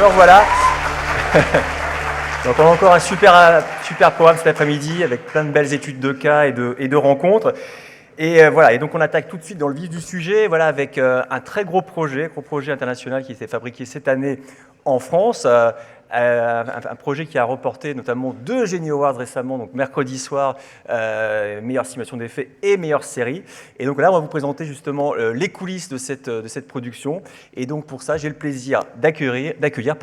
Donc voilà. Donc on a encore un super programme cet après-midi avec plein de belles études de cas et de rencontres. Et voilà, et donc on attaque tout de suite dans le vif du sujet, voilà, avec un très gros projet international qui s'est fabriqué cette année en France. Un projet qui a remporté notamment 2 Genie Awards récemment, donc mercredi soir, meilleure simulation d'effets et meilleure série. Et donc là, on va vous présenter justement les coulisses de cette production. Et donc pour ça, j'ai le plaisir d'accueillir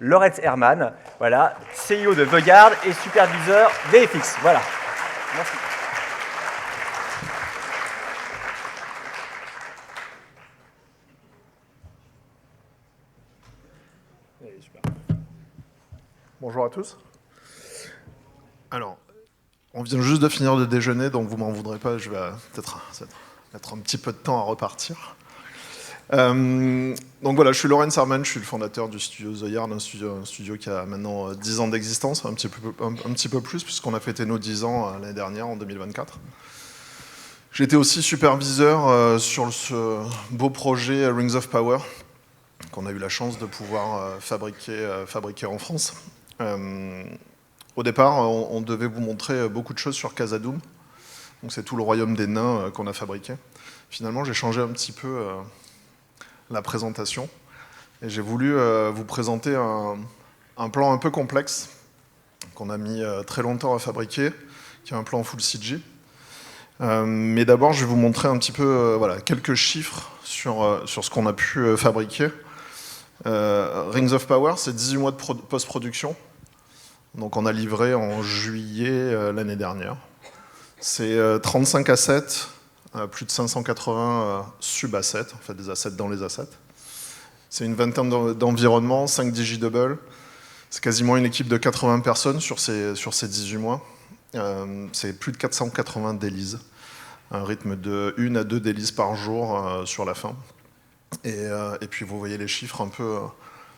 Laurette Herman, voilà, CEO de The Guard et superviseur VFX. Voilà. Merci. Bonjour à tous. Alors, on vient juste de finir de déjeuner, donc vous m'en voudrez pas, je vais peut-être mettre un petit peu de temps à repartir. Donc voilà, je suis Laurence Herman, je suis le fondateur du studio The Yard, un studio qui a maintenant 10 ans d'existence, un petit peu plus, puisqu'on a fêté nos 10 ans l'année dernière, en 2024. J'étais aussi superviseur sur ce beau projet Rings of Power, qu'on a eu la chance de pouvoir fabriquer en France. Au départ, on devait vous montrer beaucoup de choses sur Khazad-dûm. Donc c'est tout le royaume des nains qu'on a fabriqué. Finalement, j'ai changé un petit peu la présentation. Et j'ai voulu vous présenter un plan un peu complexe qu'on a mis très longtemps à fabriquer, qui est un plan full CG. Mais d'abord, je vais vous montrer un petit peu quelques chiffres sur ce qu'on a pu fabriquer. Rings of Power, c'est 18 mois de post-production. Donc on a livré en juillet l'année dernière. C'est 35 assets, plus de 580 sub-assets, en fait des assets dans les assets. C'est une vingtaine d'environnements, 5 digidoubles. C'est quasiment une équipe de 80 personnes sur ces 18 mois. C'est plus de 480 dailies. Un rythme de 1 à 2 dailies par jour sur la fin. Et puis vous voyez les chiffres un peu,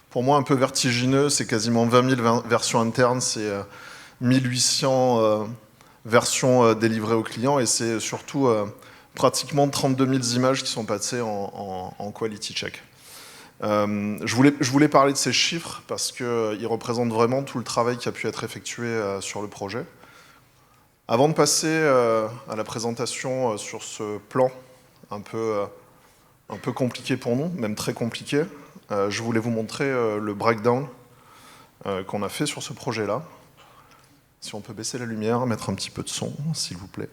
pour moi un peu vertigineux, c'est quasiment 20 000 versions internes, c'est 1800 versions délivrées aux clients et c'est surtout pratiquement 32 000 images qui sont passées en quality check. Je voulais parler de ces chiffres parce qu'ils représentent vraiment tout le travail qui a pu être effectué sur le projet. Avant de passer à la présentation sur ce plan un peu compliqué pour nous, même très compliqué, je voulais vous montrer le breakdown qu'on a fait sur ce projet-là. Si on peut baisser la lumière, mettre un petit peu de son, s'il vous plaît.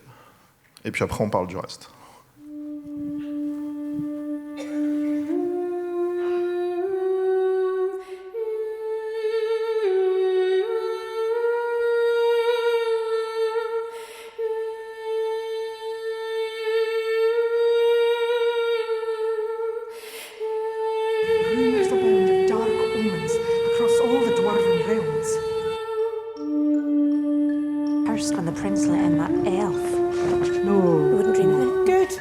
Et puis après, on parle du reste. When the prince let in that elf. No. You wouldn't dream of it. Good.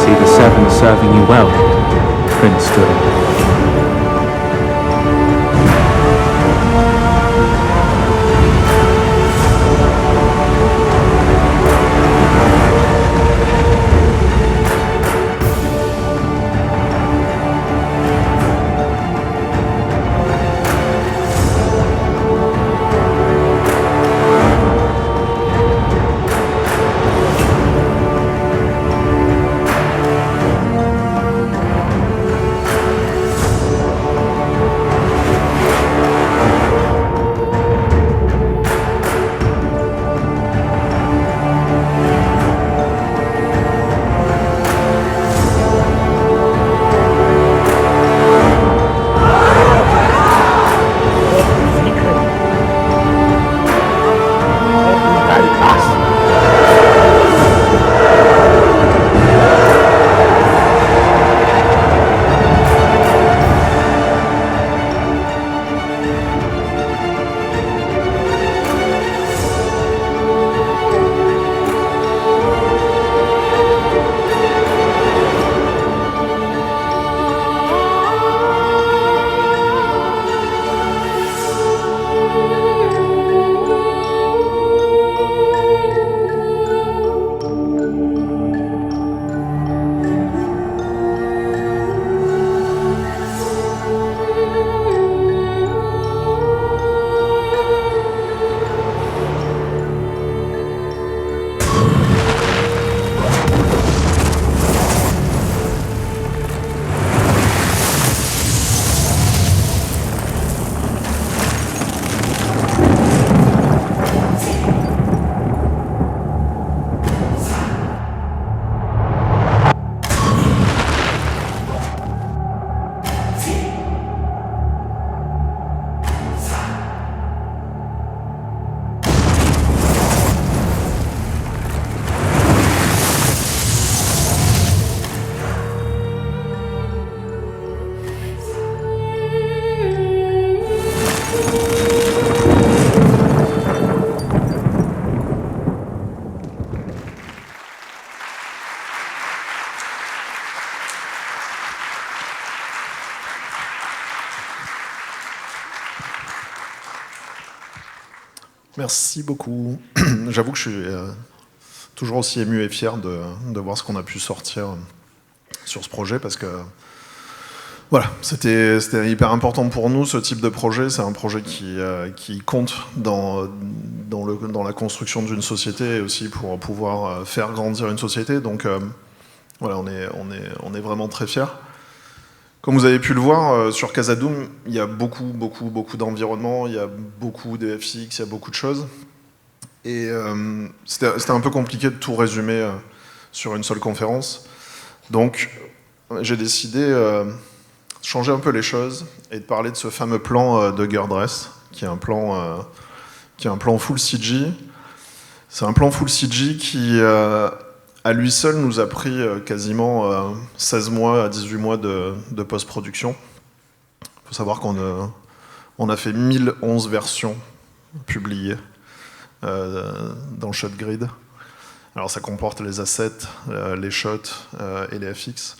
see the Seven serving you well, Prince Durin. Merci beaucoup. J'avoue que je suis toujours aussi ému et fier de voir ce qu'on a pu sortir sur ce projet, parce que voilà, c'était hyper important pour nous, ce type de projet. C'est un projet qui compte dans la construction d'une société et aussi pour pouvoir faire grandir une société. Donc voilà, on est vraiment très fiers. Comme vous avez pu le voir, sur Khazad-dûm, il y a beaucoup d'environnements, il y a beaucoup de FX, il y a beaucoup de choses. Et c'était un peu compliqué de tout résumer sur une seule conférence. Donc j'ai décidé de changer un peu les choses et de parler de ce fameux plan de Gurdress, qui est un plan full CG. C'est un plan full CG qui, à lui seul, nous a pris quasiment 16 mois à 18 mois de post-production. Il faut savoir qu'on a fait 1011 versions publiées dans ShotGrid. Alors ça comporte les assets, les shots et les FX.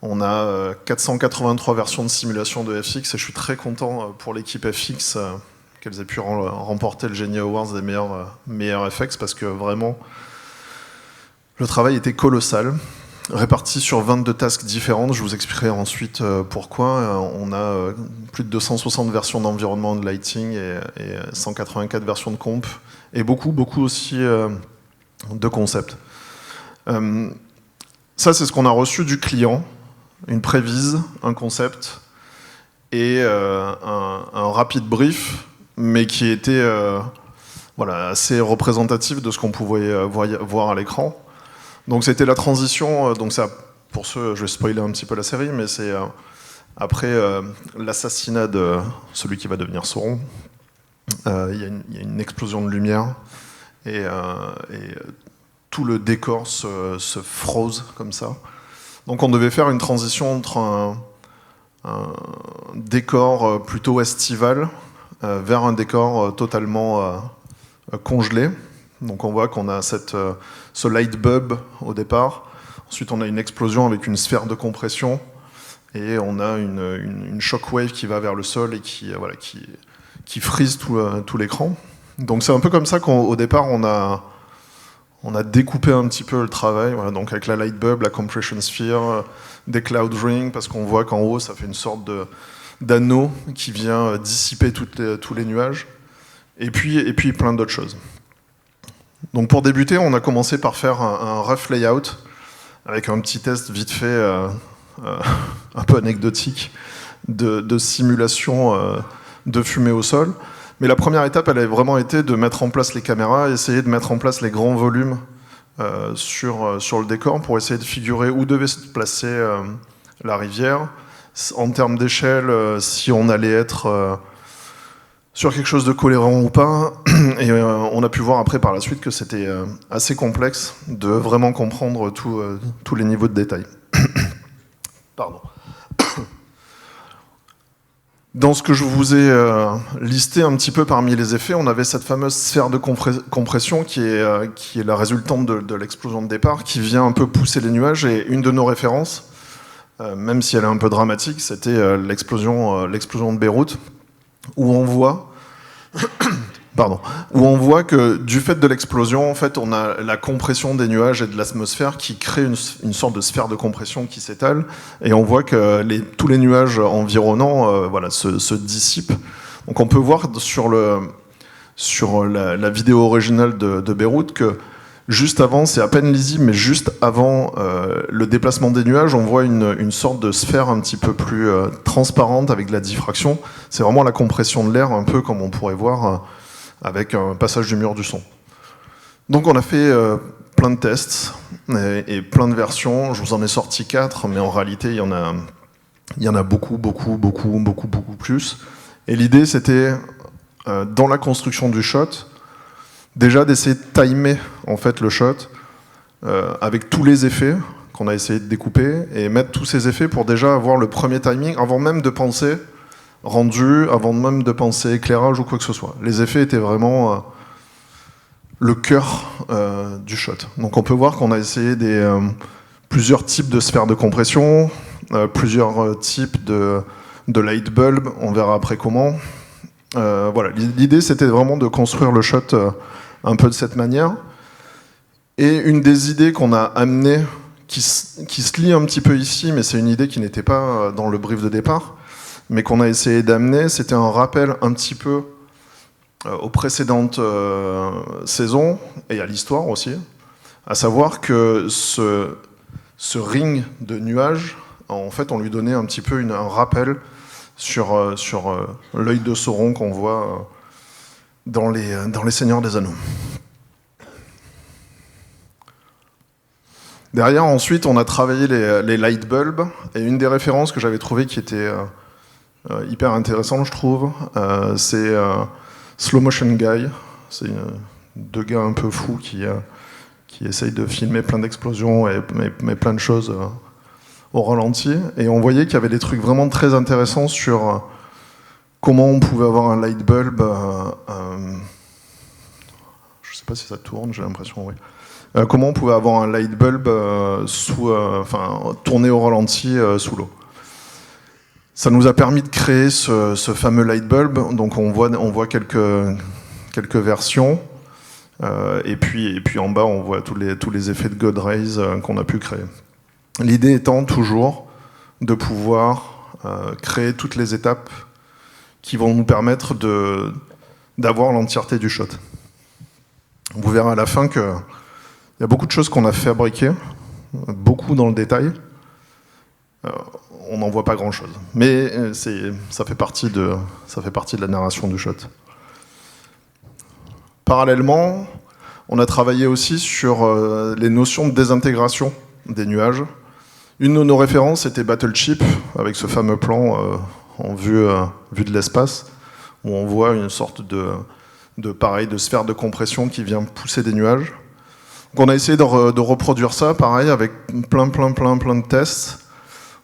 On a 483 versions de simulation de FX et je suis très content pour l'équipe FX qu'elles aient pu remporter le Genie Awards des meilleurs FX, parce que vraiment le travail était colossal, réparti sur 22 tasks différentes. Je vous expliquerai ensuite pourquoi. On a plus de 260 versions d'environnement de lighting et 184 versions de comp, et beaucoup aussi de concepts. Ça, c'est ce qu'on a reçu du client, une prévise, un concept et un rapide brief, mais qui était voilà, assez représentatif de ce qu'on pouvait voir à l'écran. Donc c'était la transition, donc ça, pour ceux, je vais spoiler un petit peu la série, mais c'est après l'assassinat de celui qui va devenir Sauron, il y a une explosion de lumière et tout le décor se froze comme ça. Donc on devait faire une transition entre un décor plutôt estival vers un décor totalement congelé. Donc on voit qu'on a ce light bulb au départ. Ensuite, on a une explosion avec une sphère de compression. Et on a une shockwave qui va vers le sol et qui frise tout l'écran. Donc c'est un peu comme ça qu'au départ, on a découpé un petit peu le travail. Voilà, donc avec la light bulb, la compression sphere, des cloud rings, parce qu'on voit qu'en haut, ça fait une sorte d'anneau qui vient dissiper tous les nuages. Et puis plein d'autres choses. Donc pour débuter, on a commencé par faire un rough layout avec un petit test vite fait un peu anecdotique de simulation de fumée au sol. Mais la première étape, elle a vraiment été de mettre en place les caméras, essayer de mettre en place les grands volumes sur le décor pour essayer de figurer où devait se placer la rivière. En termes d'échelle, si on allait être sur quelque chose de cohérent ou pas. Et on a pu voir après par la suite que c'était assez complexe de vraiment comprendre tous les niveaux de détail. Pardon. Dans ce que je vous ai listé un petit peu parmi les effets, on avait cette fameuse sphère de compression qui est la résultante de l'explosion de départ, qui vient un peu pousser les nuages. Et une de nos références, même si elle est un peu dramatique, c'était l'explosion de Beyrouth, où on voit que du fait de l'explosion, en fait, on a la compression des nuages et de l'atmosphère qui crée une sorte de sphère de compression qui s'étale, et on voit que tous les nuages environnants se dissipent. Donc on peut voir sur la vidéo originale de Beyrouth que juste avant, c'est à peine lisible, mais juste avant le déplacement des nuages, on voit une sorte de sphère un petit peu plus transparente avec de la diffraction. C'est vraiment la compression de l'air, un peu comme on pourrait voir avec un passage du mur du son. Donc on a fait plein de tests et plein de versions. Je vous en ai sorti 4, mais en réalité, il y en a beaucoup plus. Et l'idée, c'était, dans la construction du shot, déjà d'essayer de timer en fait le shot avec tous les effets qu'on a essayé de découper et mettre tous ces effets pour déjà avoir le premier timing avant même de penser rendu, avant même de penser éclairage ou quoi que ce soit. Les effets étaient vraiment le cœur du shot. Donc on peut voir qu'on a essayé plusieurs types de sphères de compression, plusieurs types de light bulb, on verra après comment. Voilà. L'idée c'était vraiment de construire le shot un peu de cette manière. Et une des idées qu'on a amenées, qui se lie un petit peu ici, mais c'est une idée qui n'était pas dans le brief de départ, mais qu'on a essayé d'amener, c'était un rappel un petit peu aux précédentes saisons, et à l'histoire aussi, à savoir que ce ring de nuages, en fait, on lui donnait un petit peu un rappel sur l'œil de Sauron qu'on voit dans les Seigneurs des Anneaux. Derrière, ensuite, on a travaillé les light bulbs, et une des références que j'avais trouvées qui était hyper intéressante, je trouve, c'est Slow Motion Guy. C'est deux gars un peu fous qui essayent de filmer plein d'explosions mais plein de choses au ralenti. Et on voyait qu'il y avait des trucs vraiment très intéressants sur comment on pouvait avoir un light bulb. Je sais pas si ça tourne, j'ai l'impression, oui. Comment on pouvait avoir un light bulb tourné au ralenti sous l'eau. Ça nous a permis de créer ce fameux light bulb. Donc on voit quelques versions. Et puis en bas, on voit tous les effets de God Rays qu'on a pu créer. L'idée étant toujours de pouvoir créer toutes les étapes qui vont nous permettre d'avoir l'entièreté du shot. Vous verrez à la fin qu'il y a beaucoup de choses qu'on a fabriquées, beaucoup dans le détail. On n'en voit pas grand-chose. Mais ça fait partie de la narration du shot. Parallèlement, on a travaillé aussi sur les notions de désintégration des nuages. Une de nos références était Battleship, avec ce fameux plan en vue de l'espace, où on voit une sorte de sphère de compression qui vient pousser des nuages. Donc on a essayé de reproduire ça, pareil, avec plein de tests.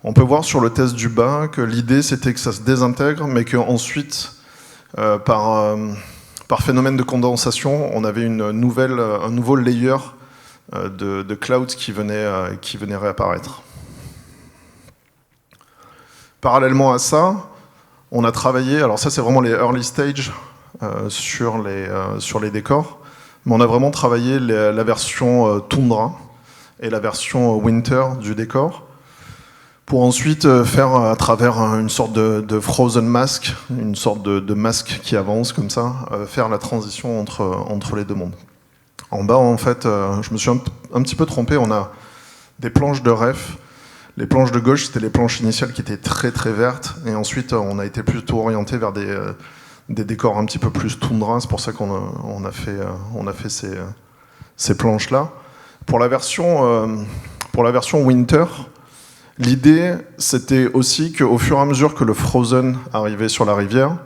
On peut voir sur le test du bas que l'idée c'était que ça se désintègre, mais qu'ensuite, par phénomène de condensation, on avait un nouveau layer de clouds qui venaient réapparaître. Parallèlement à ça, on a travaillé, alors ça c'est vraiment les early stages sur les décors, mais on a vraiment travaillé la version Tundra et la version Winter du décor, pour ensuite faire à travers une sorte de frozen mask, une sorte de masque qui avance comme ça, faire la transition entre les deux mondes. En bas, en fait, je me suis un petit peu trompé, on a des planches de ref. Les planches de gauche, c'était les planches initiales qui étaient très très vertes, et ensuite on a été plutôt orienté vers des décors un petit peu plus toundra, c'est pour ça qu'on a fait ces planches-là. Pour la version Winter, l'idée, c'était aussi qu'au fur et à mesure que le Frozen arrivait sur la rivière,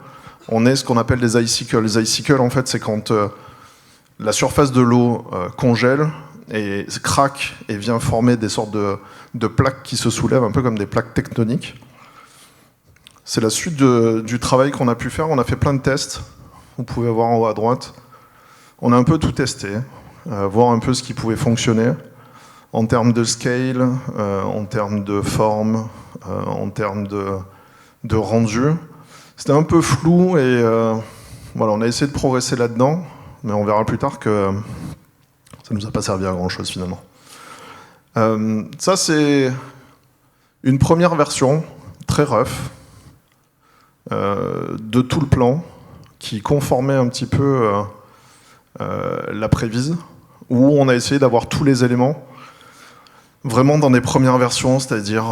on ait ce qu'on appelle des icicles. Les icicles, en fait, c'est quand la surface de l'eau congèle et craque et vient former des sortes de plaques qui se soulèvent, un peu comme des plaques tectoniques. C'est la suite du travail qu'on a pu faire. On a fait plein de tests. Vous pouvez voir en haut à droite. On a un peu tout testé, voir un peu ce qui pouvait fonctionner. En termes de scale, en termes de forme, en termes de rendu. C'était un peu flou et voilà, on a essayé de progresser là-dedans, mais on verra plus tard que ça ne nous a pas servi à grand-chose finalement. Ça, c'est une première version, très rough, de tout le plan, qui conformait un petit peu la prévise, où on a essayé d'avoir tous les éléments vraiment dans des premières versions, c'est-à-dire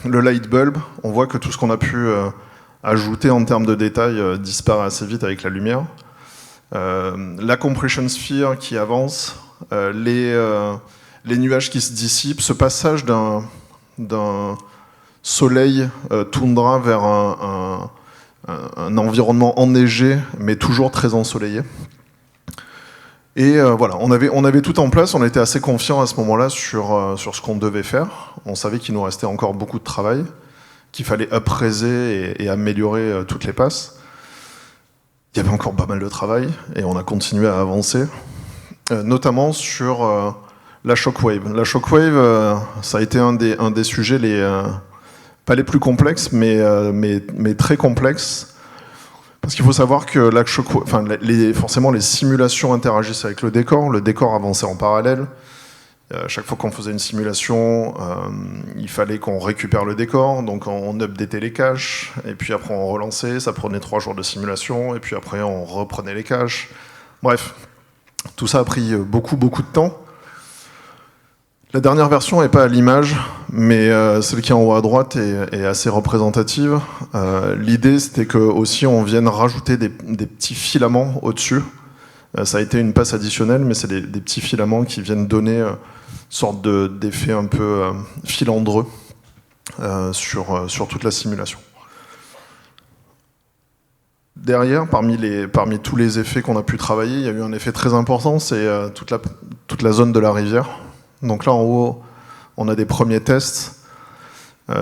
le light bulb. On voit que tout ce qu'on a pu ajouter en termes de détails disparaît assez vite avec la lumière. La compression sphere qui avance, les nuages qui se dissipent, ce passage d'un soleil toundra vers un environnement enneigé, mais toujours très ensoleillé. Et voilà, on avait tout en place, on était assez confiants à ce moment-là sur ce qu'on devait faire. On savait qu'il nous restait encore beaucoup de travail, qu'il fallait appraiser et améliorer toutes les passes. Il y avait encore pas mal de travail, et on a continué à avancer, notamment sur la shockwave. La shockwave, ça a été un des sujets pas les plus complexes, mais très complexes. Parce qu'il faut savoir que forcément les simulations interagissent avec le décor avançait en parallèle. Chaque fois qu'on faisait une simulation, il fallait qu'on récupère le décor, donc on updatait les caches, et puis après on relançait, ça prenait 3 jours de simulation, et puis après on reprenait les caches. Bref, tout ça a pris beaucoup de temps. La dernière version n'est pas à l'image, mais celle qui est en haut à droite est assez représentative. L'idée, c'était que aussi on vienne rajouter des petits filaments au-dessus. Ça a été une passe additionnelle, mais c'est des petits filaments qui viennent donner une sorte d'effet un peu filandreux sur toute la simulation. Derrière, parmi tous les effets qu'on a pu travailler, il y a eu un effet très important, c'est toute la zone de la rivière. Donc là, en haut, on a des premiers tests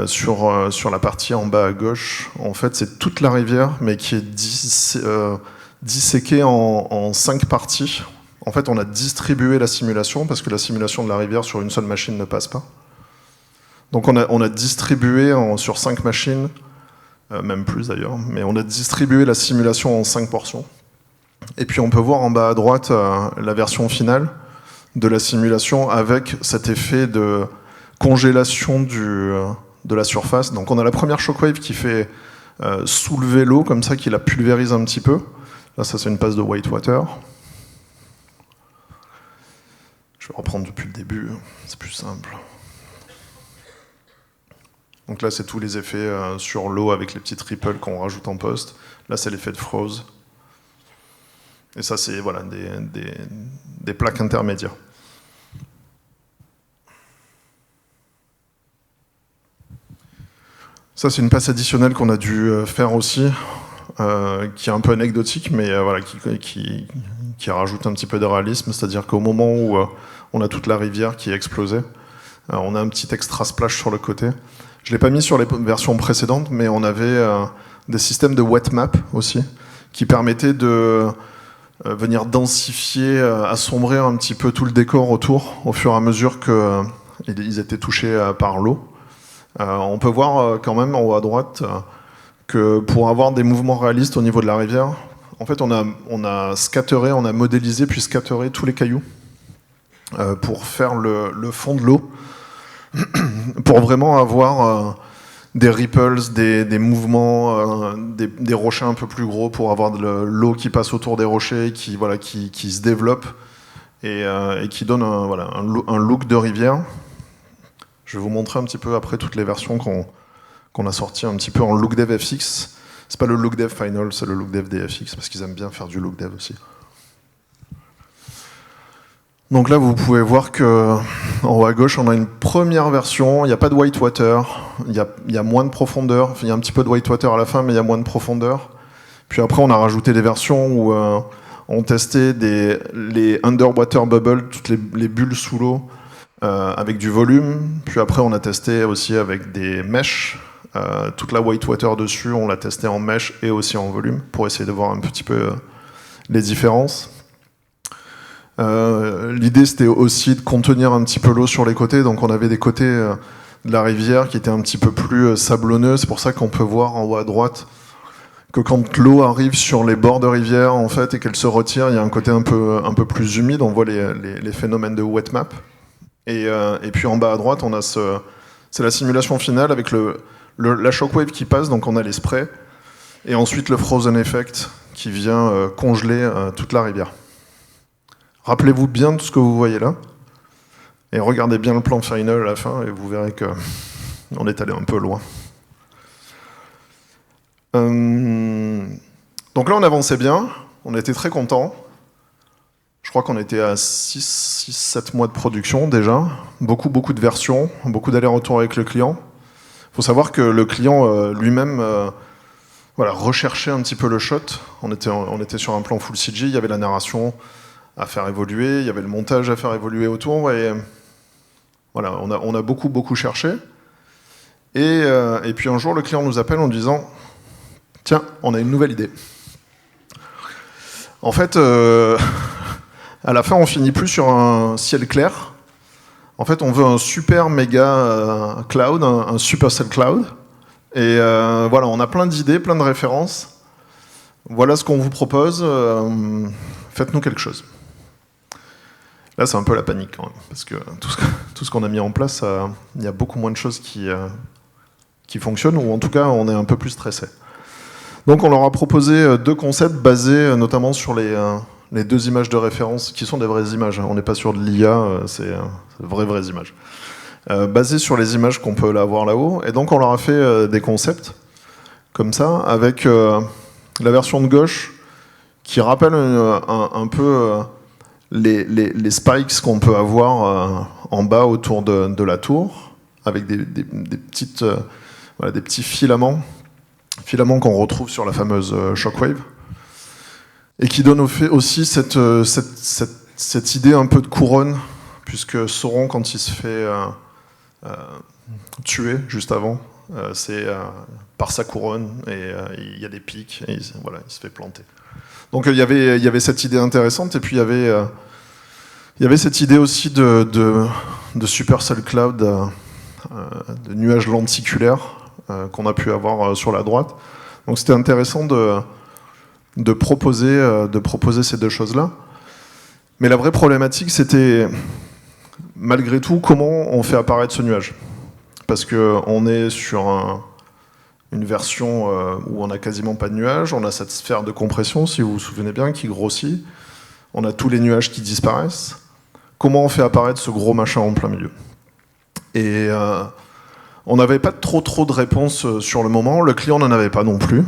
sur la partie en bas à gauche. En fait, c'est toute la rivière, mais qui est disséquée en 5 parties. En fait, on a distribué la simulation, parce que la simulation de la rivière sur une seule machine ne passe pas. Donc on a distribué sur 5 machines, même plus d'ailleurs, mais on a distribué la simulation en 5 portions. Et puis on peut voir en bas à droite la version finale de la simulation avec cet effet de congélation de la surface. Donc on a la première shockwave qui fait soulever l'eau, comme ça, qui la pulvérise un petit peu. Là, ça c'est une passe de whitewater. Je vais reprendre depuis le début, c'est plus simple. Donc là, c'est tous les effets sur l'eau avec les petites ripples qu'on rajoute en post. Là, c'est l'effet de froze. Et ça, c'est voilà, des plaques intermédiaires. Ça, c'est une passe additionnelle qu'on a dû faire aussi, qui est un peu anecdotique, mais voilà, qui rajoute un petit peu de réalisme. C'est-à-dire qu'au moment où on a toute la rivière qui est explosée, on a un petit extra splash sur le côté. Je ne l'ai pas mis sur les versions précédentes, mais on avait des systèmes de wet map aussi, qui permettaient de venir densifier, assombrir un petit peu tout le décor autour au fur et à mesure qu'ils étaient touchés par l'eau. On peut voir quand même en haut à droite que pour avoir des mouvements réalistes au niveau de la rivière, en fait on a scatteré, on a modélisé puis scatteré tous les cailloux pour faire le fond de l'eau, pour vraiment avoir des ripples, des mouvements, des rochers un peu plus gros pour avoir de l'eau qui passe autour des rochers, qui se développe et qui donne un look de rivière. Je vais vous montrer un petit peu après toutes les versions qu'on a sorties un petit peu en look dev FX. C'est pas le look dev final, c'est le look dev des FX parce qu'ils aiment bien faire du look dev aussi. Donc là, vous pouvez voir que en haut à gauche, on a une première version. Il n'y a pas de whitewater, il y a moins de profondeur. Enfin, il y a un petit peu de whitewater à la fin, mais il y a moins de profondeur. Puis après, on a rajouté des versions où on testait les underwater bubbles, toutes les bulles sous l'eau, avec du volume. Puis après, on a testé aussi avec des mèches. Toute la whitewater dessus, on l'a testé en mèche et aussi en volume pour essayer de voir un petit peu les différences. L'idée c'était aussi de contenir un petit peu l'eau sur les côtés, donc on avait des côtés de la rivière qui étaient un petit peu plus sablonneux. C'est pour ça qu'on peut voir en haut à droite que quand l'eau arrive sur les bords de rivière en fait et qu'elle se retire, il y a un côté un peu plus humide. On voit les phénomènes de wet map. Et puis en bas à droite, on a c'est la simulation finale avec la shockwave qui passe, donc on a les sprays, et ensuite le frozen effect qui vient congeler toute la rivière. Rappelez-vous bien de ce que vous voyez là, et regardez bien le plan final à la fin, et vous verrez qu'on est allé un peu loin. Donc là, on avançait bien, on était très contents. Je crois qu'on était à 6-7 mois de production déjà, beaucoup de versions, beaucoup d'allers-retours avec le client. Il faut savoir que le client lui-même recherchait un petit peu le shot. On était sur un plan full CG, il y avait la narration à faire évoluer, il y avait le montage à faire évoluer autour, et voilà, on a beaucoup cherché. Et puis un jour, le client nous appelle en disant « Tiens, on a une nouvelle idée. » En fait, à la fin, on finit plus sur un ciel clair. En fait, on veut un super méga cloud, un supercell cloud. Et voilà, on a plein d'idées, plein de références. Voilà ce qu'on vous propose. Faites-nous quelque chose. Là, c'est un peu la panique quand même, parce que tout ce qu'on a mis en place, il y a beaucoup moins de choses qui fonctionnent, ou en tout cas, on est un peu plus stressé. Donc, on leur a proposé 2 concepts basés notamment sur les 2 images de référence, qui sont des vraies images. On n'est pas sur de l'IA, c'est vraies images. Basées sur les images qu'on peut avoir là-haut. Et donc, on leur a fait des concepts, comme ça, avec la version de gauche, qui rappelle un peu les spikes qu'on peut avoir en bas autour de la tour, avec des petits filaments qu'on retrouve sur la fameuse shockwave, et qui donne aussi cette idée un peu de couronne, puisque Sauron, quand il se fait tuer juste avant, c'est par sa couronne, et il y a des pics, et il se fait planter. Donc il y avait cette idée intéressante, et puis il y avait cette idée aussi de supercell cloud, de nuages lenticulaires qu'on a pu avoir sur la droite. Donc c'était intéressant de proposer ces 2 choses-là. Mais la vraie problématique, c'était malgré tout comment on fait apparaître ce nuage. Parce qu'on est sur une version où on n'a quasiment pas de nuages, on a cette sphère de compression, si vous vous souvenez bien, qui grossit, on a tous les nuages qui disparaissent. Comment on fait apparaître ce gros machin en plein milieu? Et on n'avait pas trop de réponses sur le moment, le client n'en avait pas non plus,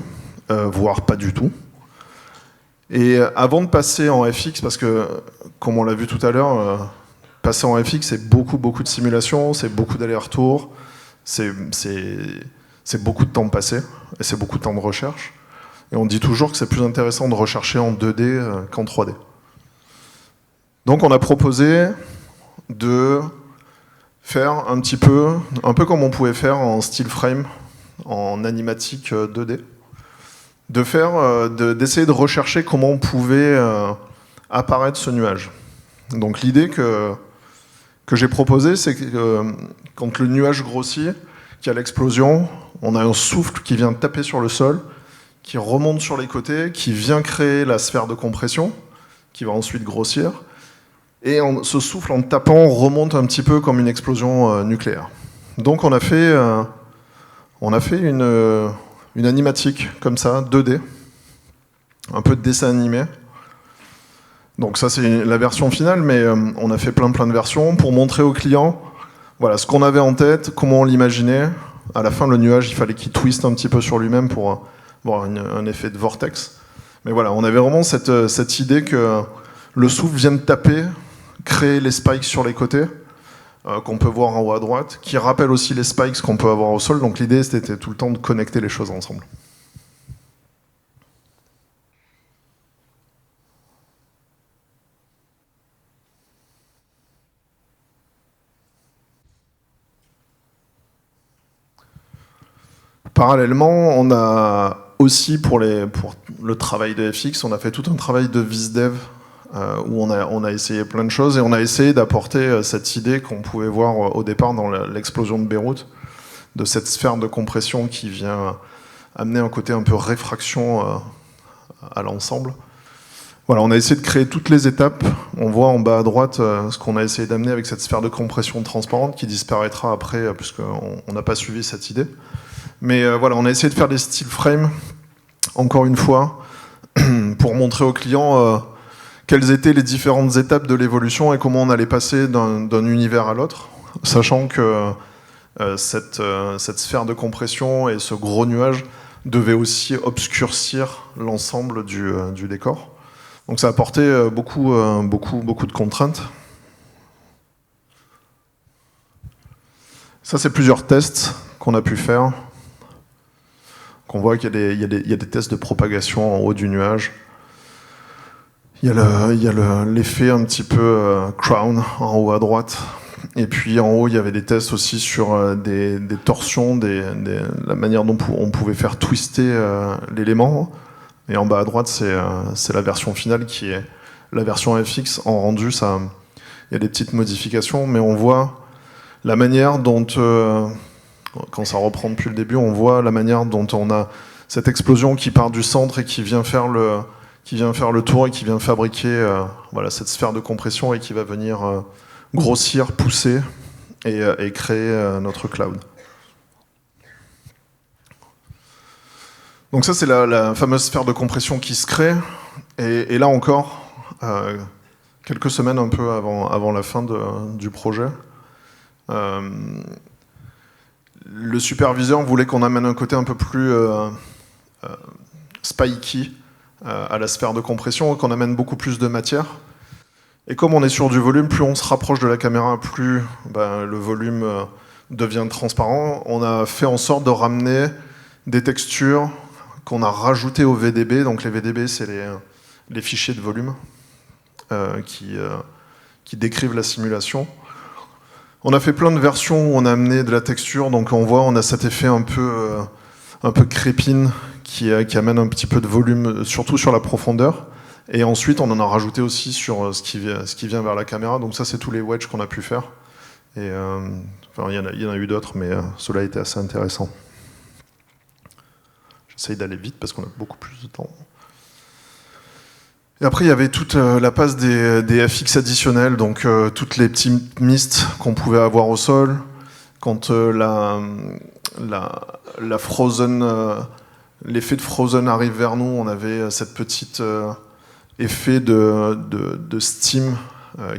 voire pas du tout. Et avant de passer en FX, parce que, comme on l'a vu tout à l'heure, passer en FX, c'est beaucoup de simulation, c'est beaucoup d'allers-retours, c'est beaucoup de temps passé, et c'est beaucoup de temps de recherche. Et on dit toujours que c'est plus intéressant de rechercher en 2D qu'en 3D. Donc on a proposé de faire un peu comme on pouvait faire en still frame, en animatique 2D, d'essayer de rechercher comment on pouvait apparaître ce nuage. Donc l'idée que j'ai proposée, c'est que quand le nuage grossit, qu'il y a l'explosion, on a un souffle qui vient taper sur le sol, qui remonte sur les côtés, qui vient créer la sphère de compression, qui va ensuite grossir, et ce souffle en tapant remonte un petit peu comme une explosion nucléaire. Donc on a fait une animatique comme ça, 2D, un peu de dessin animé. Donc ça c'est la version finale, mais on a fait plein de versions pour montrer aux clients voilà, ce qu'on avait en tête, comment on l'imaginait. À la fin, le nuage, il fallait qu'il twiste un petit peu sur lui-même pour avoir un effet de vortex. Mais voilà, on avait vraiment cette idée que le souffle vient de taper, créer les spikes sur les côtés, qu'on peut voir en haut à droite, qui rappellent aussi les spikes qu'on peut avoir au sol. Donc l'idée, c'était tout le temps de connecter les choses ensemble. Parallèlement, on a aussi pour le travail de FX, on a fait tout un travail de VizDev où on a essayé plein de choses et on a essayé d'apporter cette idée qu'on pouvait voir au départ dans l'explosion de Beyrouth, de cette sphère de compression qui vient amener un côté un peu réfraction à l'ensemble. Voilà, on a essayé de créer toutes les étapes. On voit en bas à droite ce qu'on a essayé d'amener avec cette sphère de compression transparente qui disparaîtra après puisqu'on n'a pas suivi cette idée. Mais voilà, on a essayé de faire des style frames, encore une fois, pour montrer aux clients quelles étaient les différentes étapes de l'évolution et comment on allait passer d'un univers à l'autre, sachant que cette sphère de compression et ce gros nuage devaient aussi obscurcir l'ensemble du décor. Donc ça a apporté beaucoup de contraintes. Ça, c'est plusieurs tests qu'on a pu faire. On voit qu'il y a des tests de propagation en haut du nuage. Il y a l'effet un petit peu crown en haut à droite. Et puis en haut, il y avait des tests aussi sur des torsions, la manière dont on pouvait faire twister l'élément. Et en bas à droite, c'est la version finale qui est la version FX. En rendu, il y a des petites modifications, mais on voit la manière dont... quand ça reprend depuis le début, on voit la manière dont on a cette explosion qui part du centre et qui vient faire le tour et qui vient fabriquer voilà, cette sphère de compression et qui va venir grossir, pousser et créer notre cloud. Donc ça, c'est la fameuse sphère de compression qui se crée. Et là encore, quelques semaines un peu avant la fin du projet, le superviseur voulait qu'on amène un côté un peu plus spiky à la sphère de compression, qu'on amène beaucoup plus de matière. Et comme on est sur du volume, plus on se rapproche de la caméra, plus le volume devient transparent. On a fait en sorte de ramener des textures qu'on a rajoutées au VDB. Donc les VDB, c'est les fichiers de volume qui décrivent la simulation. On a fait plein de versions où on a amené de la texture, donc on a cet effet un peu crépine qui amène un petit peu de volume, surtout sur la profondeur. Et ensuite, on en a rajouté aussi sur ce qui vient vers la caméra. Donc ça, c'est tous les wedges qu'on a pu faire. Et il y en a eu d'autres, mais cela a été assez intéressant. J'essaye d'aller vite parce qu'on a beaucoup plus de temps. Et après, il y avait toute la passe des FX additionnels, donc toutes les petits mists qu'on pouvait avoir au sol. Quand la Frozen, l'effet de Frozen arrive vers nous, on avait cette petite effet de steam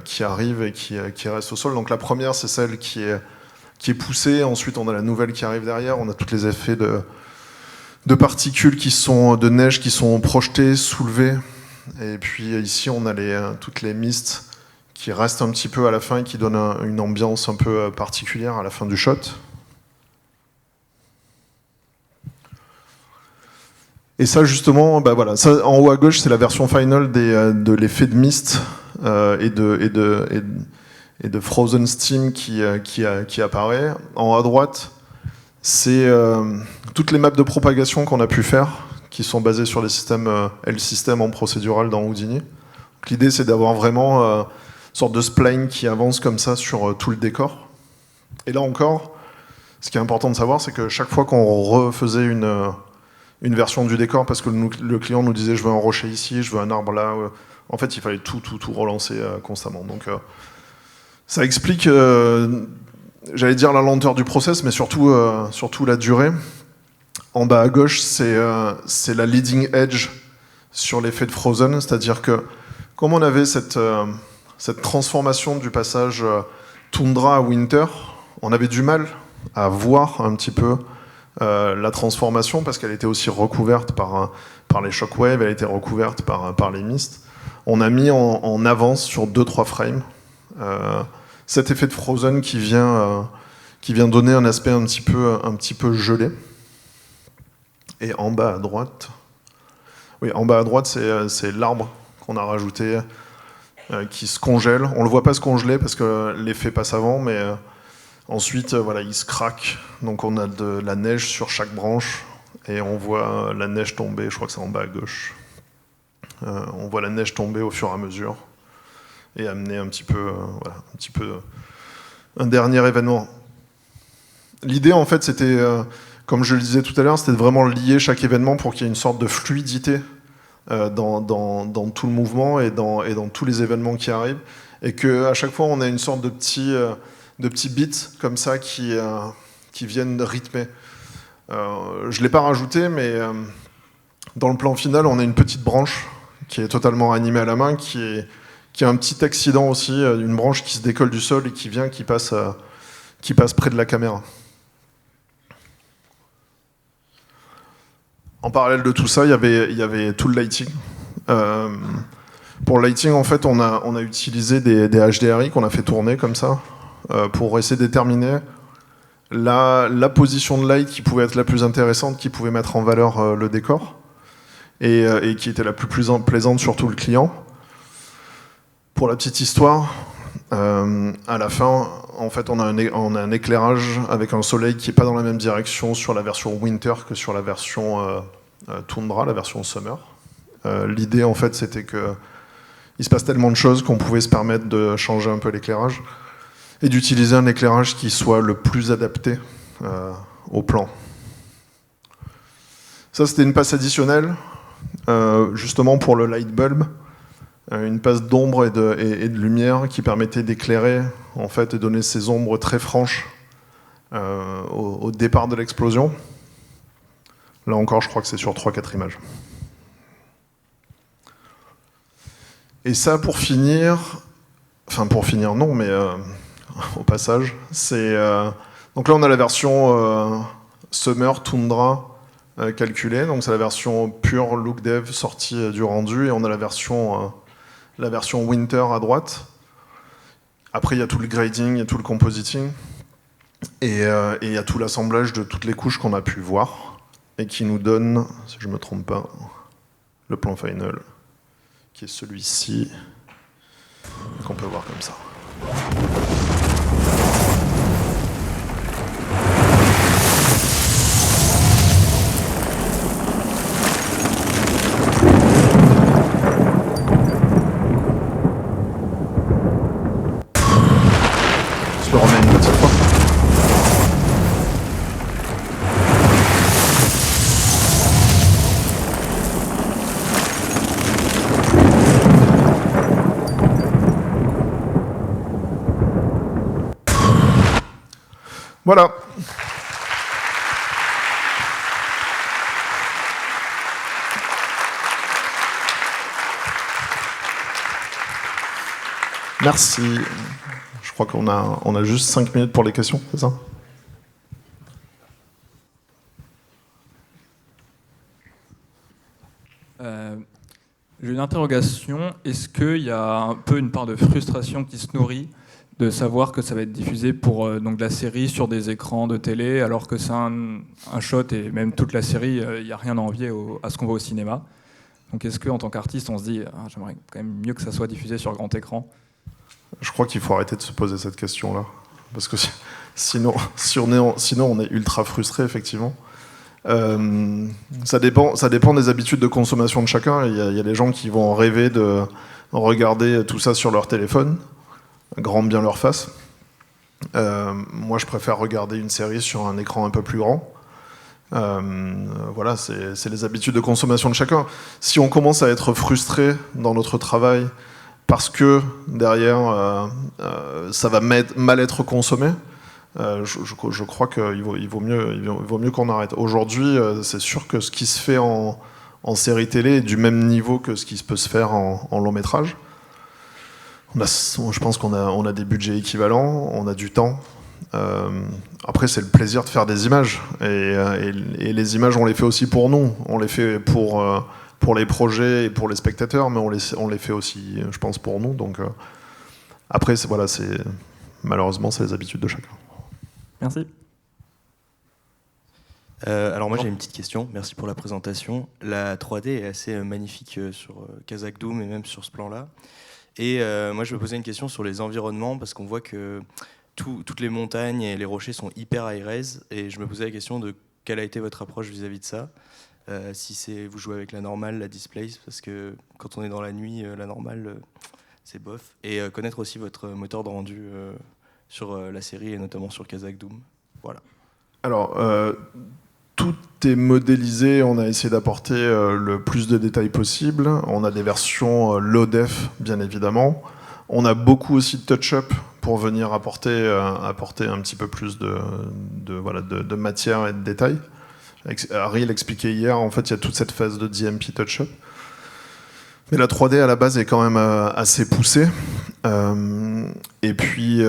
qui arrive et qui reste au sol. Donc la première, c'est celle qui est poussée. Ensuite, on a la nouvelle qui arrive derrière. On a tous les effets de particules de neige qui sont projetées, soulevées. Et puis ici, on a toutes les mists qui restent un petit peu à la fin et qui donnent une ambiance un peu particulière à la fin du shot. Et ça, justement, voilà, ça, en haut à gauche, c'est la version finale de l'effet de mist et de frozen steam qui apparaît. En haut à droite, c'est toutes les maps de propagation qu'on a pu faire, qui sont basées sur les systèmes L-system en procédural dans Houdini. Donc Donc, l'idée, c'est d'avoir vraiment une sorte de spline qui avance comme ça sur tout le décor. Et là encore, ce qui est important de savoir, c'est que chaque fois qu'on refaisait une version du décor, parce que le client nous disait « je veux un rocher ici, je veux un arbre là », en fait, il fallait tout relancer constamment. Donc, ça explique, j'allais dire la lenteur du process, mais surtout la durée. En bas à gauche, c'est la leading edge sur l'effet de Frozen, c'est-à-dire que comme on avait cette transformation du passage Tundra à Winter, on avait du mal à voir un petit peu la transformation parce qu'elle était aussi recouverte par les shockwaves, elle était recouverte par les mists. On a mis en avance sur 2-3 frames cet effet de Frozen qui vient donner un aspect un petit peu gelé. Et en bas à droite, c'est l'arbre qu'on a rajouté qui se congèle. On ne le voit pas se congeler parce que l'effet passe avant, mais ensuite, il se craque. Donc on a de la neige sur chaque branche et on voit la neige tomber, je crois que c'est en bas à gauche. On voit la neige tomber au fur et à mesure et amener un petit peu un dernier événement. L'idée, en fait, c'était, comme je le disais tout à l'heure, c'était de vraiment lier chaque événement pour qu'il y ait une sorte de fluidité dans tout le mouvement et dans tous les événements qui arrivent, et qu'à chaque fois, on a une sorte de petits beats comme ça qui viennent rythmer. Je ne l'ai pas rajouté, mais dans le plan final, on a une petite branche qui est totalement animée à la main, qui a un petit accident aussi, une branche qui se décolle du sol et qui passe près de la caméra. En parallèle de tout ça, il y avait tout le lighting. Pour le lighting, en fait, on a utilisé des HDRI qu'on a fait tourner comme ça pour essayer de déterminer la position de light qui pouvait être la plus intéressante, qui pouvait mettre en valeur le décor et qui était la plus plaisante sur tout le client. Pour la petite histoire, à la fin, en fait, on a un éclairage avec un soleil qui n'est pas dans la même direction sur la version Winter que sur la version Tundra, la version Summer. L'idée, en fait, c'était qu'il se passe tellement de choses qu'on pouvait se permettre de changer un peu l'éclairage et d'utiliser un éclairage qui soit le plus adapté au plan. Ça, c'était une passe additionnelle, justement pour le light bulb. Une passe d'ombre et de lumière qui permettait d'éclairer en fait, et donner ces ombres très franches au départ de l'explosion. Là encore, je crois que c'est sur 3-4 images. Et ça, pour finir non, mais au passage, donc là on a la version Summer Tundra calculée, donc c'est la version pure look dev sortie du rendu, et on a la version Winter à droite. Après, il y a tout le grading, il y a tout le compositing, et il y a tout l'assemblage de toutes les couches qu'on a pu voir, et qui nous donne, si je ne me trompe pas, le plan final, qui est celui-ci, qu'on peut voir comme ça. Je le remets une petite fois. Voilà. Merci. Je crois qu'on a juste 5 minutes pour les questions, c'est ça ? J'ai une interrogation. Est-ce qu'il y a un peu une part de frustration qui se nourrit de savoir que ça va être diffusé pour donc la série sur des écrans de télé, alors que c'est un shot et même toute la série, il n'y a rien à envier à ce qu'on voit au cinéma. Donc est-ce qu'en tant qu'artiste, on se dit j'aimerais quand même mieux que ça soit diffusé sur grand écran ? Je crois qu'il faut arrêter de se poser cette question-là. Parce que sinon on est ultra frustré, effectivement. Ça dépend des habitudes de consommation de chacun. Il y a des gens qui vont rêver regarder tout ça sur leur téléphone, grand bien leur face. Moi, je préfère regarder une série sur un écran un peu plus grand. Voilà, c'est les habitudes de consommation de chacun. Si on commence à être frustré dans notre travail parce que derrière ça va mal être consommé, je crois qu'il vaut mieux qu'on arrête. Aujourd'hui, c'est sûr que ce qui se fait en série télé est du même niveau que ce qui peut se faire en long métrage. Je pense qu'on a des budgets équivalents, on a du temps. Après, c'est le plaisir de faire des images. Et les images, on les fait aussi pour nous. On les fait pour les projets et pour les spectateurs, mais on les fait aussi, je pense, pour nous. Donc, après, malheureusement, c'est les habitudes de chacun. Merci. Alors moi j'ai une petite question, merci pour la présentation. La 3D est assez magnifique sur Kazakh Doom et même sur ce plan-là. Et moi je me posais une question sur les environnements parce qu'on voit que toutes les montagnes et les rochers sont hyper high-res et je me posais la question de quelle a été votre approche vis-à-vis de ça. Si vous jouez avec la normale, la displace, parce que quand on est dans la nuit, la normale c'est bof. Et connaître aussi votre moteur de rendu sur la série et notamment sur Kazakh Doom. Voilà. Alors, tout est modélisé, on a essayé d'apporter le plus de détails possible. On a des versions low def, bien évidemment. On a beaucoup aussi de touch-up pour venir apporter un petit peu plus de matière et de détails. Harry l'expliquait hier, en fait, il y a toute cette phase de DMP touch-up. Mais la 3D à la base est quand même assez poussée. Et puis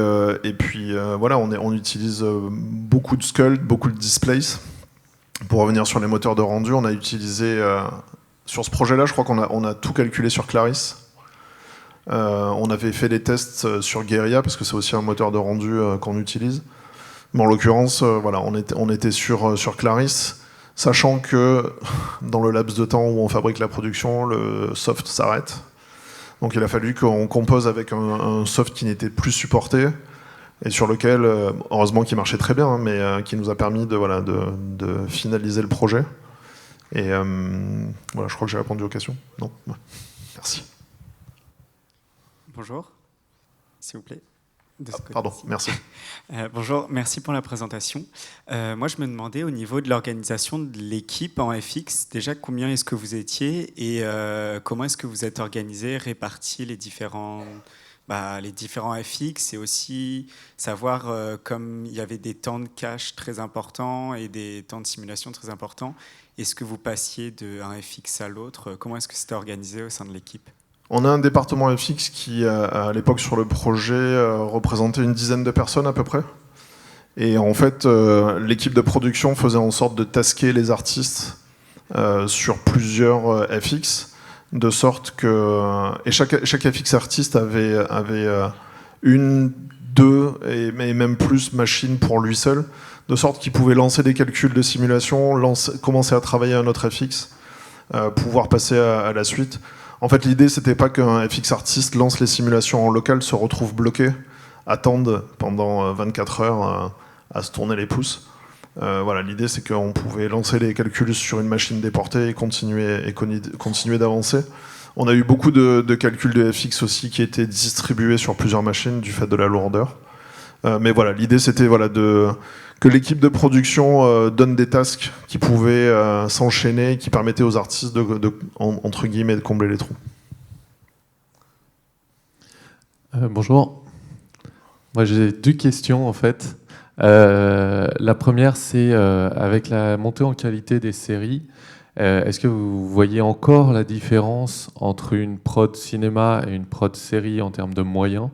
voilà, on utilise beaucoup de sculpt, beaucoup de displace. Pour revenir sur les moteurs de rendu, on a utilisé sur ce projet-là, je crois qu'on a tout calculé sur Clarisse. On avait fait des tests sur Guerilla parce que c'est aussi un moteur de rendu qu'on utilise. Mais en l'occurrence, voilà, on était sur Clarisse. Sachant que dans le laps de temps où on fabrique la production, le soft s'arrête. Donc il a fallu qu'on compose avec un soft qui n'était plus supporté et sur lequel, heureusement qui marchait très bien, mais qui nous a permis de finaliser le projet. Et voilà, je crois que j'ai répondu aux questions. Non, ouais. Merci. Bonjour, s'il vous plaît. Pardon, merci. Bonjour, merci pour la présentation. Moi, je me demandais au niveau de l'organisation de l'équipe en FX, déjà combien est-ce que vous étiez et comment est-ce que vous êtes organisé, répartis les différents FX et aussi savoir comme il y avait des temps de cache très importants et des temps de simulation très importants, est-ce que vous passiez d'un FX à l'autre? Comment est-ce que c'était organisé au sein de l'équipe? On a un département FX qui, à l'époque sur le projet, représentait une dizaine de personnes à peu près. Et en fait, l'équipe de production faisait en sorte de tasquer les artistes sur plusieurs FX, de sorte que... Et chaque FX artiste avait une, deux, et même plus machines pour lui seul, de sorte qu'il pouvait lancer des calculs de simulation, commencer à travailler à un autre FX, pouvoir passer à la suite. En fait, l'idée, c'était pas qu'un FX artiste lance les simulations en local, se retrouve bloqué, attende pendant 24 heures à se tourner les pouces. Voilà, l'idée, c'est qu'on pouvait lancer les calculs sur une machine déportée et continuer d'avancer. On a eu beaucoup de calculs de FX aussi qui étaient distribués sur plusieurs machines du fait de la lourdeur. Mais voilà, l'idée, c'était que l'équipe de production donne des tasks qui pouvaient s'enchaîner, qui permettaient aux artistes entre guillemets, de combler les trous. Bonjour. Moi, j'ai deux questions en fait. La première, c'est avec la montée en qualité des séries, est-ce que vous voyez encore la différence entre une prod cinéma et une prod série en termes de moyens?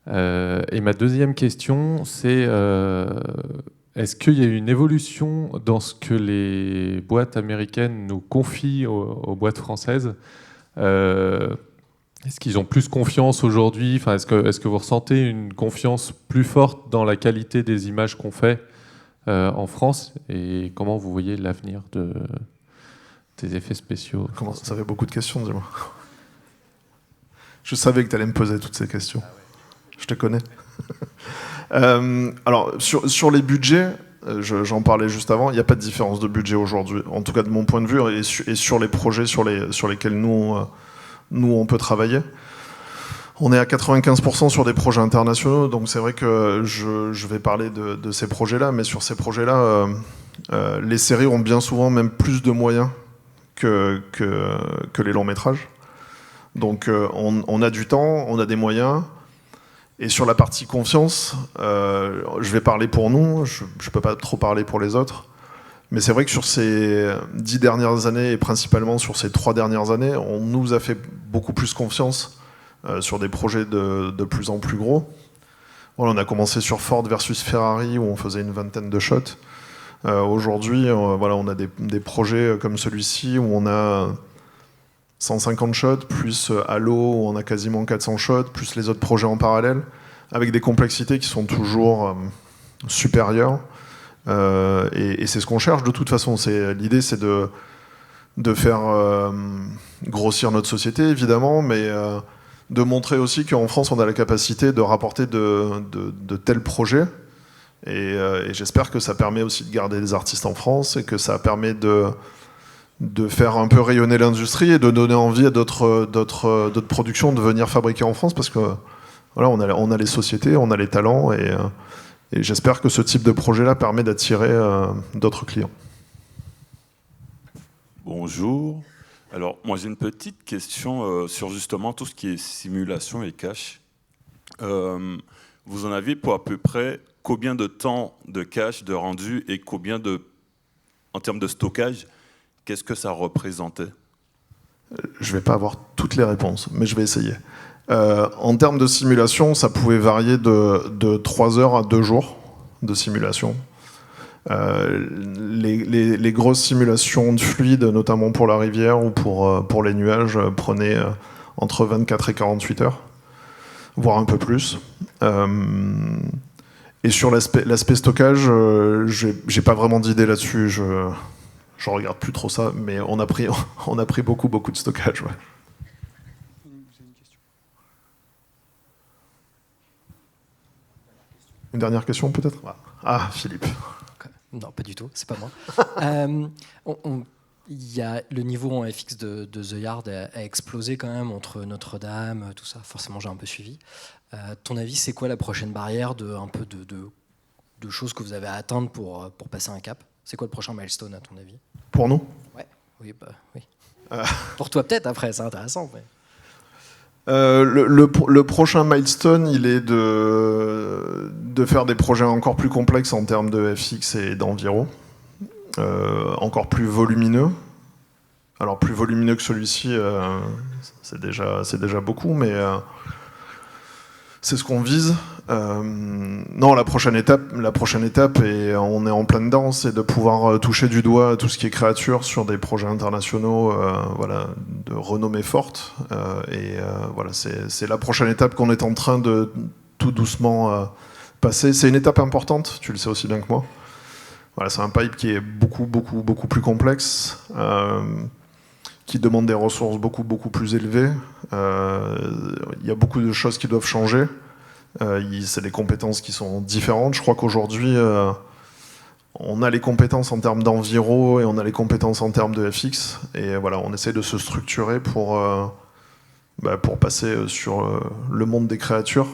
Et ma deuxième question, c'est est-ce qu'il y a eu une évolution dans ce que les boîtes américaines nous confient aux boîtes françaises? Est-ce qu'ils ont plus confiance aujourd'hui? Enfin, est-ce que vous ressentez une confiance plus forte dans la qualité des images qu'on fait en France? Et comment vous voyez l'avenir des effets spéciaux? Ça fait beaucoup de questions, dis-moi. Je savais que tu allais me poser toutes ces questions. Je te connais. Alors, sur les budgets, j'en parlais juste avant, il n'y a pas de différence de budget aujourd'hui, en tout cas de mon point de vue, et sur les projets sur lesquels nous nous, on peut travailler. On est à 95% sur des projets internationaux, donc c'est vrai que je vais parler de ces projets-là, mais sur ces projets-là, les séries ont bien souvent même plus de moyens que les longs métrages. Donc on a du temps, on a des moyens. Et sur la partie confiance, je vais parler pour nous, je ne peux pas trop parler pour les autres. Mais c'est vrai que sur ces 10 dernières années, et principalement sur ces 3 dernières années, on nous a fait beaucoup plus confiance sur des projets de plus en plus gros. Voilà, on a commencé sur Ford versus Ferrari, où on faisait une vingtaine de shots. Aujourd'hui, voilà, on a des projets comme celui-ci, où on a 150 shots, plus Halo, où on a quasiment 400 shots, plus les autres projets en parallèle, avec des complexités qui sont toujours supérieures. Et c'est ce qu'on cherche de toute façon. L'idée, c'est de faire grossir notre société, évidemment, mais de montrer aussi qu'en France, on a la capacité de rapporter de tels projets. Et j'espère que ça permet aussi de garder des artistes en France et que ça permet de faire un peu rayonner l'industrie et de donner envie à d'autres productions de venir fabriquer en France, parce que voilà, on a les sociétés, on a les talents, et j'espère que ce type de projet-là permet d'attirer d'autres clients. Bonjour. Alors, moi j'ai une petite question sur justement tout ce qui est simulation et cache. Vous en avez pour à peu près combien de temps de cache, de rendu, et combien en termes de stockage, qu'est-ce que ça représentait? Je ne vais pas avoir toutes les réponses, mais je vais essayer. En termes de simulation, ça pouvait varier de 3 heures à 2 jours de simulation. Les grosses simulations de fluide, notamment pour la rivière ou pour les nuages, prenaient entre 24 et 48 heures, voire un peu plus. Et sur l'aspect stockage, j'ai pas vraiment d'idée là-dessus. Je regarde plus trop ça, mais on a pris beaucoup de stockage. Ouais. Une dernière question peut-être? Ah, Philippe. Non, pas du tout, c'est pas moi. Le niveau en FX de The Yard a explosé quand même entre Notre-Dame, tout ça. Forcément, j'ai un peu suivi. Ton avis, c'est quoi la prochaine barrière de choses que vous avez à atteindre pour passer un cap? C'est quoi le prochain milestone à ton avis? Pour nous? Ouais. Oui. Pour toi peut-être après, c'est intéressant. Mais... Le prochain milestone, il est de faire des projets encore plus complexes en termes de FX et d'environ, encore plus volumineux. Alors plus volumineux que celui-ci, c'est déjà beaucoup, mais c'est ce qu'on vise. Non, la prochaine étape, et on est en plein dedans, c'est de pouvoir toucher du doigt tout ce qui est créature sur des projets internationaux, voilà, de renommée forte. Voilà, c'est la prochaine étape qu'on est en train de tout doucement passer. C'est une étape importante, tu le sais aussi bien que moi. Voilà, c'est un pipe qui est beaucoup plus complexe, qui demande des ressources beaucoup plus élevées. Il y a beaucoup de choses qui doivent changer. C'est des compétences qui sont différentes. Je crois qu'aujourd'hui, on a les compétences en termes d'enviro et on a les compétences en termes de FX. Et voilà, on essaie de se structurer pour passer sur le monde des créatures,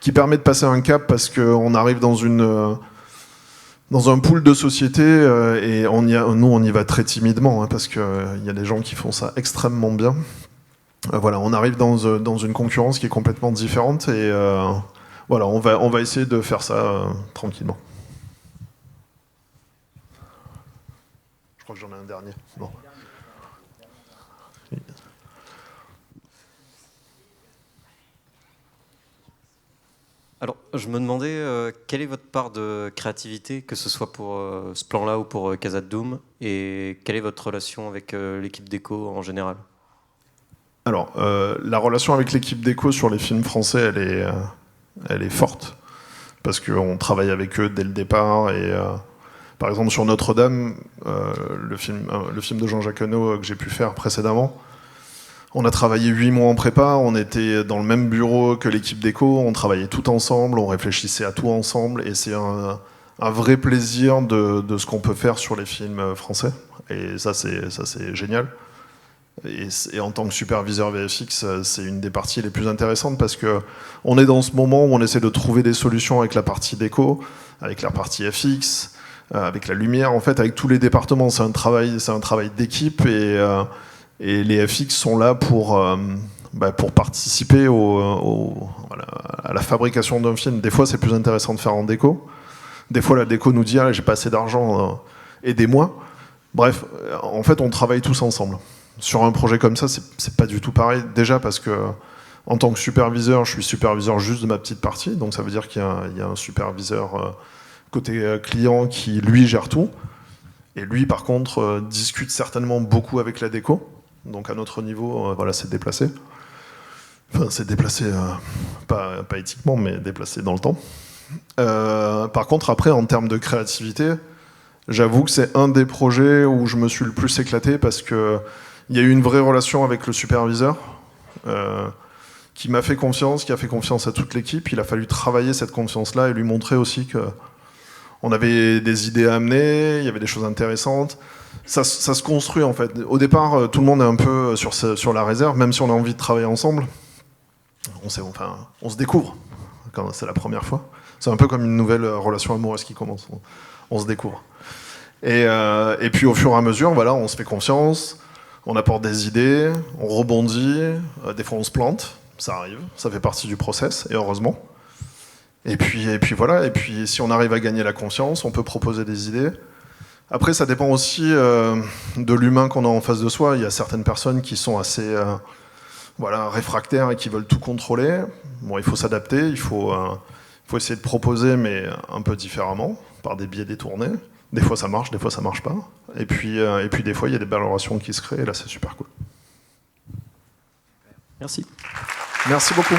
qui permet de passer un cap parce qu'on arrive dans un pool de sociétés et nous, on y va très timidement, hein, parce qu'il y a des gens qui font ça extrêmement bien. Voilà, on arrive dans une concurrence qui est complètement différente et voilà, on va essayer de faire ça tranquillement. Je crois que j'en ai un dernier. Non. Alors, je me demandais quelle est votre part de créativité, que ce soit pour ce plan-là ou pour Casa de Doom, et quelle est votre relation avec l'équipe déco en général? Alors, la relation avec l'équipe déco sur les films français, elle est forte, parce qu'on travaille avec eux dès le départ. Et par exemple, sur Notre-Dame, le film de Jean-Jacques Hano que j'ai pu faire précédemment, on a travaillé 8 mois en prépa, on était dans le même bureau que l'équipe déco, on travaillait tout ensemble, on réfléchissait à tout ensemble, et c'est un vrai plaisir de ce qu'on peut faire sur les films français. Et ça, c'est génial. Et en tant que superviseur VFX, c'est une des parties les plus intéressantes parce qu'on est dans ce moment où on essaie de trouver des solutions avec la partie déco, avec la partie FX, avec la lumière, en fait, avec tous les départements. C'est un travail d'équipe et les FX sont là pour participer à la fabrication d'un film. Des fois, c'est plus intéressant de faire en déco. Des fois, la déco nous dit « Ah, j'ai pas assez d'argent, aidez-moi ». Bref, en fait, on travaille tous ensemble. Sur un projet comme ça, c'est pas du tout pareil. Déjà parce que, en tant que superviseur, je suis superviseur juste de ma petite partie. Donc ça veut dire qu'il y a un superviseur côté client qui, lui, gère tout. Et lui, par contre, discute certainement beaucoup avec la déco. Donc à notre niveau, c'est déplacé. Enfin, c'est déplacé, pas éthiquement, mais déplacé dans le temps. Par contre, après, en termes de créativité, j'avoue que c'est un des projets où je me suis le plus éclaté parce que il y a eu une vraie relation avec le superviseur qui m'a fait confiance, qui a fait confiance à toute l'équipe. Il a fallu travailler cette confiance-là et lui montrer aussi qu'on avait des idées à amener, il y avait des choses intéressantes. Ça se construit en fait. Au départ, tout le monde est un peu sur la réserve, même si on a envie de travailler ensemble. On se découvre quand c'est la première fois. C'est un peu comme une nouvelle relation amoureuse qui commence. On se découvre. Et puis au fur et à mesure, on se fait confiance. On apporte des idées, on rebondit, des fois on se plante, ça arrive, ça fait partie du process, et heureusement. Et puis voilà, et puis si on arrive à gagner la confiance, on peut proposer des idées. Après, ça dépend aussi de l'humain qu'on a en face de soi. Il y a certaines personnes qui sont assez réfractaires et qui veulent tout contrôler. Bon, il faut s'adapter, il faut essayer de proposer, mais un peu différemment, par des biais détournés. Des fois ça marche, des fois ça marche pas. Et puis des fois il y a des belles relations qui se créent et là c'est super cool. Merci. Merci beaucoup.